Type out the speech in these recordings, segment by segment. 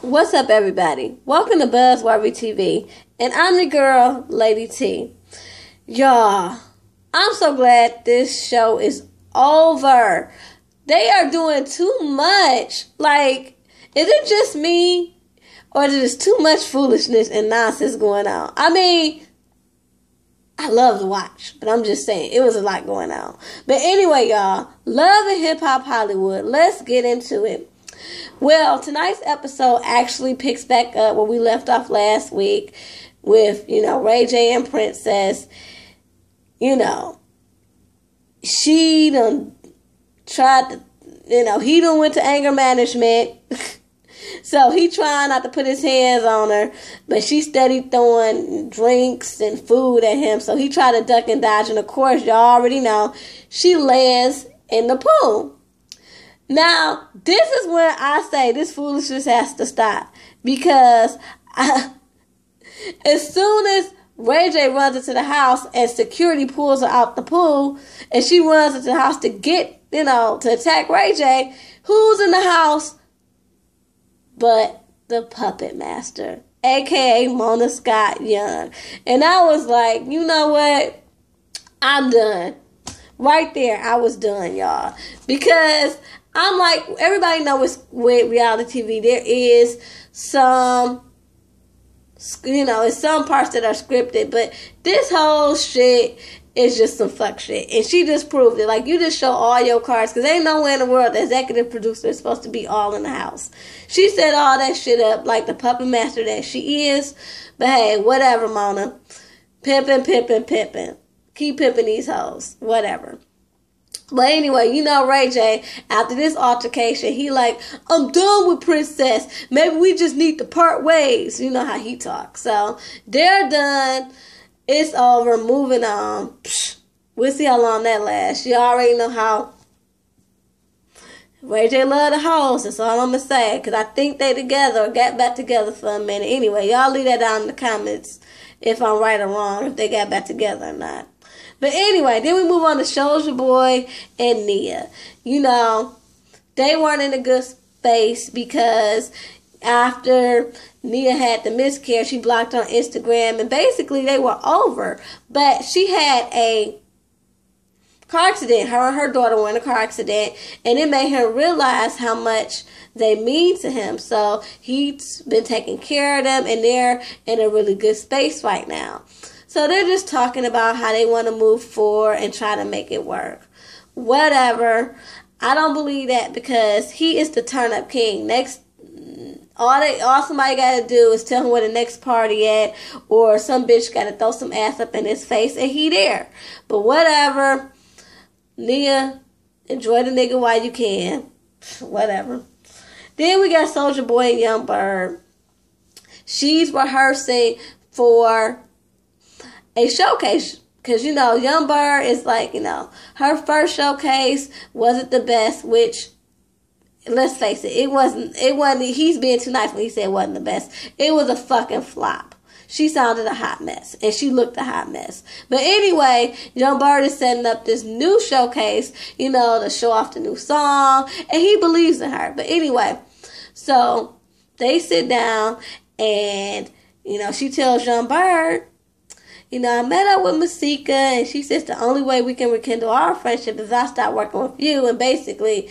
What's up, everybody? Welcome to Buzzworthy TV, and I'm your girl, Lady T. Y'all, I'm so glad this show is over. They are doing too much. Like, is it just me, or is it just too much foolishness and nonsense going on? I mean, I love to watch, but I'm just saying, it was a lot going on. But anyway, y'all, love and hip-hop Hollywood. Let's get into it. Well, tonight's episode actually picks back up where we left off last week with, Ray J and Princess. She done tried to, he done went to anger management. So he trying not to put his hands on her, but she steady throwing drinks and food at him. So he tried to duck and dodge, and of course, y'all already know, she lands in the pool. Now, this is where I say this foolishness has to stop. Because as soon as Ray J runs into the house and security pulls her out the pool, and she runs into the house to get, to attack Ray J, who's in the house but the puppet master, a.k.a. Mona Scott Young. And I was like, you know what? I'm done. Right there, I was done, y'all. Because I'm like, everybody knows with reality TV, there is some, it's some parts that are scripted, but this whole shit is just some fuck shit. And she just proved it. Like, you just show all your cards, because ain't nowhere in the world the executive producer is supposed to be all in the house. She set all that shit up like the puppet master that she is. But hey, whatever, Mona. Pimpin'. Keep pimping these hoes. Whatever. But anyway, Ray J, after this altercation, he like, I'm done with Princess. Maybe we just need to part ways. You know how he talks. So, they're done. It's over. Moving on. We'll see how long that lasts. You already know how Ray J love the hoes. That's all I'm going to say. Because I think they together or got back together for a minute. Anyway, y'all leave that down in the comments if I'm right or wrong, if they got back together or not. But anyway, then we move on to Soulja Boy and Nia. They weren't in a good space because after Nia had the miscarriage, she blocked on Instagram, and basically they were over. But she had a car accident. Her and her daughter were in a car accident, and it made her realize how much they mean to him. So he's been taking care of them, and they're in a really good space right now. So they're just talking about how they want to move forward and try to make it work. Whatever. I don't believe that, because he is the turn-up king. All somebody got to do is tell him where the next party at, or some bitch got to throw some ass up in his face, and he there. But whatever. Nia, enjoy the nigga while you can. Whatever. Then we got Soulja Boy and Young Bird. She's rehearsing for a showcase, because Young Bird is like, her first showcase wasn't the best, which, let's face it, it wasn't, he's being too nice when he said it wasn't the best. It was a fucking flop. She sounded a hot mess, and she looked a hot mess. But anyway, Young Bird is setting up this new showcase, to show off the new song, and he believes in her. But anyway, so they sit down, and, she tells Young Bird, I met up with Masika, and she says the only way we can rekindle our friendship is I start working with you. And basically,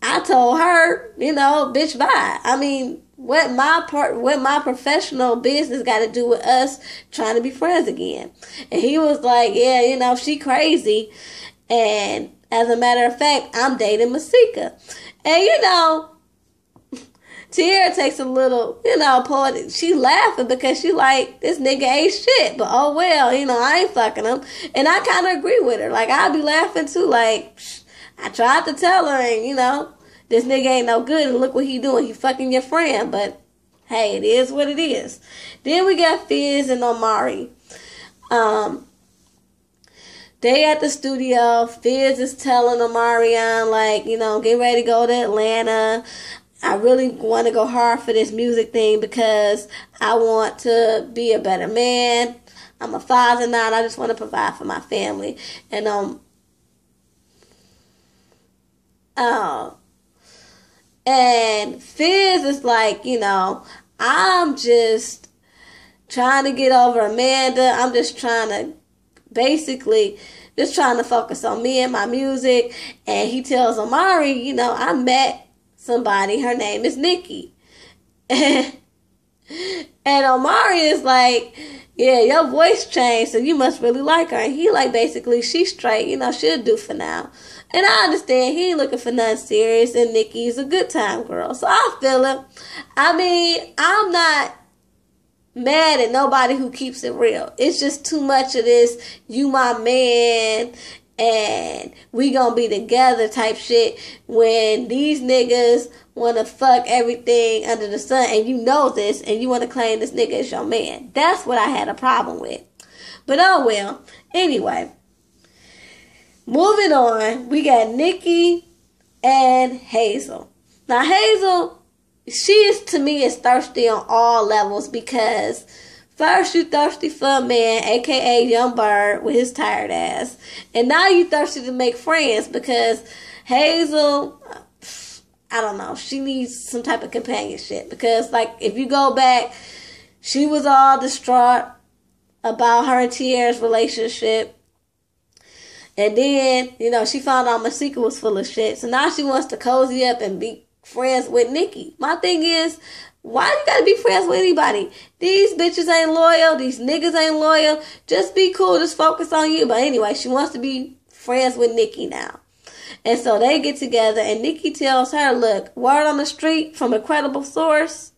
I told her, bitch, bye. I mean, what my professional business got to do with us trying to be friends again? And he was like, yeah, she crazy. And as a matter of fact, I'm dating Masika. And, Tierra takes a little, poetic. She laughing because she like, this nigga ain't shit. But oh well, I ain't fucking him. And I kind of agree with her. Like, I'd be laughing too. Like, I tried to tell her, and this nigga ain't no good. And look what he doing. He fucking your friend. But hey, it is what it is. Then we got Fizz and Omari. They at the studio. Fizz is telling Omarion, like, get ready to go to Atlanta. I really want to go hard for this music thing because I want to be a better man. I'm a father now, and I just want to provide for my family. And And Fizz is like, I'm just trying to get over Amanda. I'm just trying to focus on me and my music. And he tells Omari, I met somebody. Her name is Nikki. And Omari is like, yeah, your voice changed, so you must really like her. And he like, basically, she's straight, she'll do for now. And I understand he ain't looking for nothing serious, and Nikki's a good time girl. So I feel it. I mean, I'm not mad at nobody who keeps it real. It's just too much of this, you my man, and we gonna be together type shit when these niggas want to fuck everything under the sun, and you know this, and you want to claim this nigga as your man. That's what I had a problem with. But oh well. Anyway, moving on, we got Nikki and Hazel. Now Hazel, she is, to me, is thirsty on all levels, because first you thirsty for a man, aka Young Bird with his tired ass, and now you thirsty to make friends because Hazel, I don't know, she needs some type of companionship, because like if you go back, she was all distraught about her and Tierra's relationship. And then, she found out Masika was full of shit. So now she wants to cozy up and be friends with Nikki. My thing is, why you gotta be friends with anybody? These bitches ain't loyal. These niggas ain't loyal. Just be cool. Just focus on you. But anyway, she wants to be friends with Nikki now. And so they get together, and Nikki tells her, look, word on the street from a credible source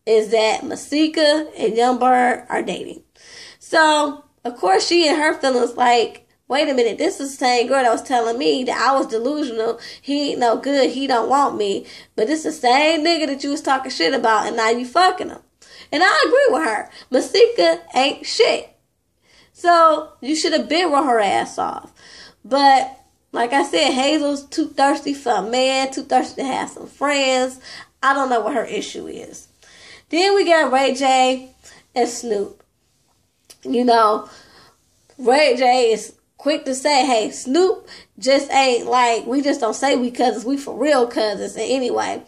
is that Masika and Young Bird are dating. So, of course, she and her feelings like, wait a minute, this is the same girl that was telling me that I was delusional. He ain't no good. He don't want me. But this the same nigga that you was talking shit about, and now you fucking him. And I agree with her. Masika ain't shit. So you should have been with her ass off. But like I said, Hazel's too thirsty for a man, too thirsty to have some friends. I don't know what her issue is. Then we got Ray J and Snoop. Ray J is quick to say, hey, Snoop just ain't like, we just don't say we cousins, we for real cousins. And anyway,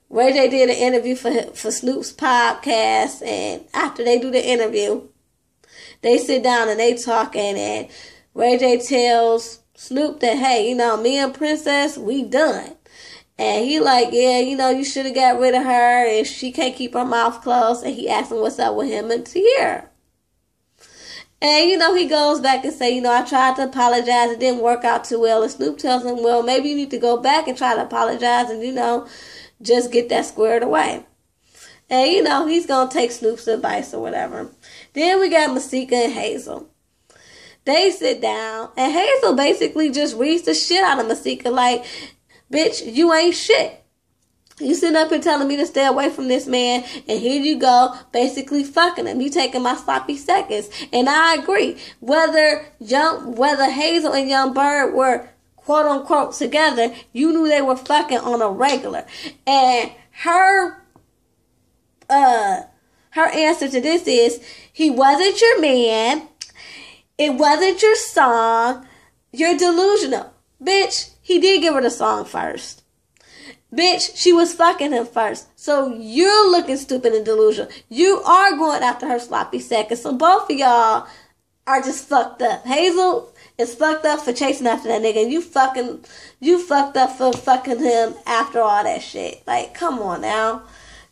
Ray J did an interview for Snoop's podcast, and after they do the interview, they sit down and they talking, and Ray J tells Snoop that, hey, me and Princess, we done. And he like, yeah, you should have got rid of her if she can't keep her mouth closed. And he asked him what's up with him and Tierra. And, he goes back and say, I tried to apologize. It didn't work out too well. And Snoop tells him, well, maybe you need to go back and try to apologize and, just get that squared away. And, he's going to take Snoop's advice or whatever. Then we got Masika and Hazel. They sit down, and Hazel basically just reads the shit out of Masika like, bitch, you ain't shit. You sitting up here telling me to stay away from this man, and here you go, basically fucking him. You taking my sloppy seconds. And I agree. Whether Hazel and Young Bird were quote unquote together, you knew they were fucking on a regular. And her answer to this is, he wasn't your man. It wasn't your song. You're delusional. Bitch, he did give her the song first. Bitch, she was fucking him first. So you're looking stupid and delusional. You are going after her sloppy seconds. So both of y'all are just fucked up. Hazel is fucked up for chasing after that nigga. And you fucked up for fucking him after all that shit. Like, come on now.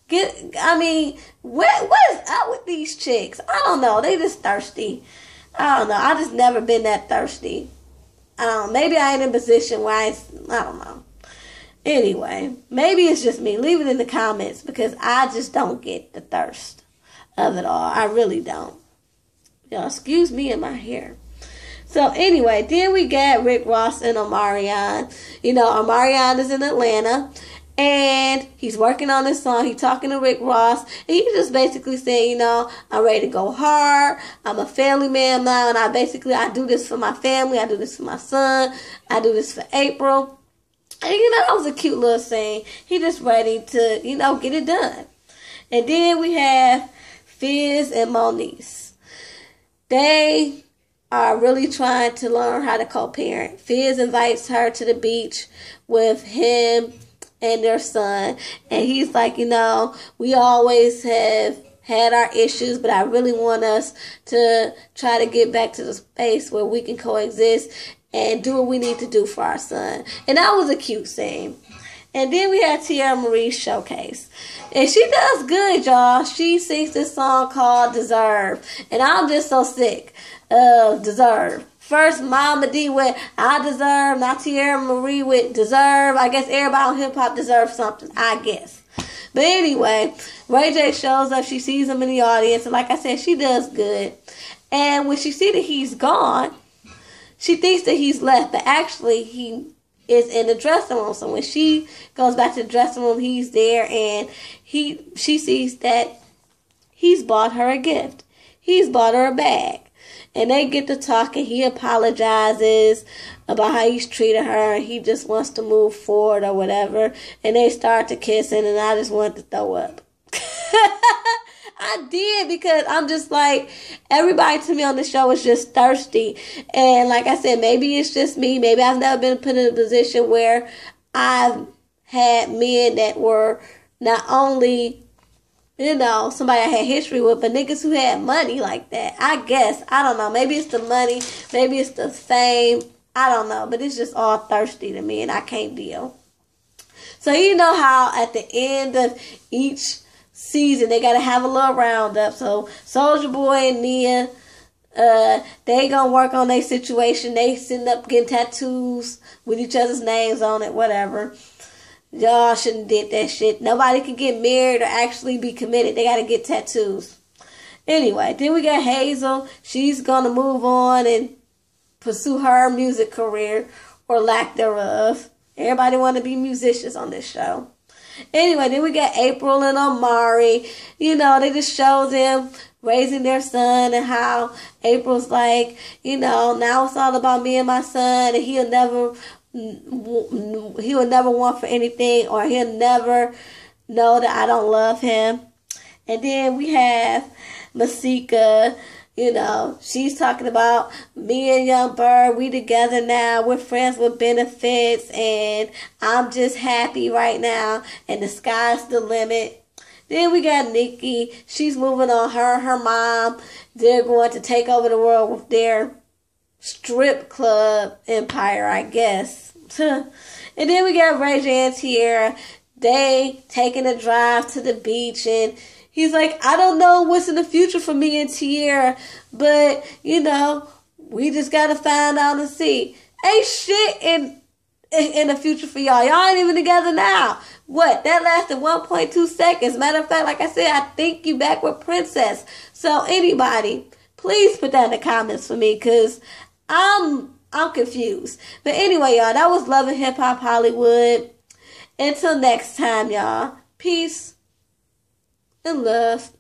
What is up with these chicks? I don't know. They just thirsty. I don't know. I just never been that thirsty. Maybe I ain't in a position where I don't know. Anyway, maybe it's just me. Leave it in the comments, because I just don't get the thirst of it all. I really don't. Y'all, excuse me and my hair. So anyway, then we got Rick Ross and Omarion. Omarion is in Atlanta, and he's working on this song. He's talking to Rick Ross, and he's just basically saying, I'm ready to go hard. I'm a family man now, and I do this for my family. I do this for my son. I do this for April. And, that was a cute little scene. He just ready to, get it done. And then we have Fizz and Moniece. They are really trying to learn how to co-parent. Fizz invites her to the beach with him and their son. And he's like, we always have had our issues, but I really want us to try to get back to the space where we can coexist and do what we need to do for our son. And that was a cute scene. And then we had Tierra Marie's showcase. And she does good, y'all. She sings this song called Deserve. And I'm just so sick of Deserve. First, Mama D with I Deserve. Now Tierra Marie with Deserve. I guess everybody on hip-hop deserves something. I guess. But anyway, Ray J shows up. She sees him in the audience. And like I said, she does good. And when she sees that he's gone, she thinks that he's left. But actually, he is in the dressing room. So when she goes back to the dressing room, he's there. And she sees that he's bought her a gift. He's bought her a bag. And they get to talking. He apologizes about how he's treated her. And he just wants to move forward or whatever. And they start to kissing. And I just want to throw up. I did, because I'm just like, everybody to me on the show is just thirsty. And like I said, maybe it's just me. Maybe I've never been put in a position where I've had men that were not only, somebody I had history with, but niggas who had money like that. I guess. I don't know. Maybe it's the money. Maybe it's the fame. I don't know. But it's just all thirsty to me, and I can't deal. So you know how at the end of each season they gotta have a little roundup. So Soulja Boy and Nia, they gonna work on their situation. They sitting up getting tattoos with each other's names on it, whatever. Y'all shouldn't did that shit. Nobody can get married or actually be committed. They gotta get tattoos. Anyway, then we got Hazel. She's gonna move on and pursue her music career, or lack thereof. Everybody want to be musicians on this show. Anyway, then we got April and Omari. They just show them raising their son, and how April's like, now it's all about me and my son, and he will never want for anything, or he'll never know that I don't love him. And then we have Masika. She's talking about me and Young Bird. We together now. We're friends with benefits. And I'm just happy right now. And the sky's the limit. Then we got Nikki. She's moving on. Her mom. They're going to take over the world with their strip club empire, I guess. And then we got Ray J and Tierra. They taking a drive to the beach, and he's like, I don't know what's in the future for me and Tierra, but, we just got to find out and see. Ain't shit in the future for y'all. Y'all ain't even together now. What? That lasted 1.2 seconds. Matter of fact, like I said, I think you back with Princess. So anybody, please put that in the comments for me, because I'm confused. But anyway, y'all, that was Love and Hip Hop Hollywood. Until next time, y'all. Peace and love.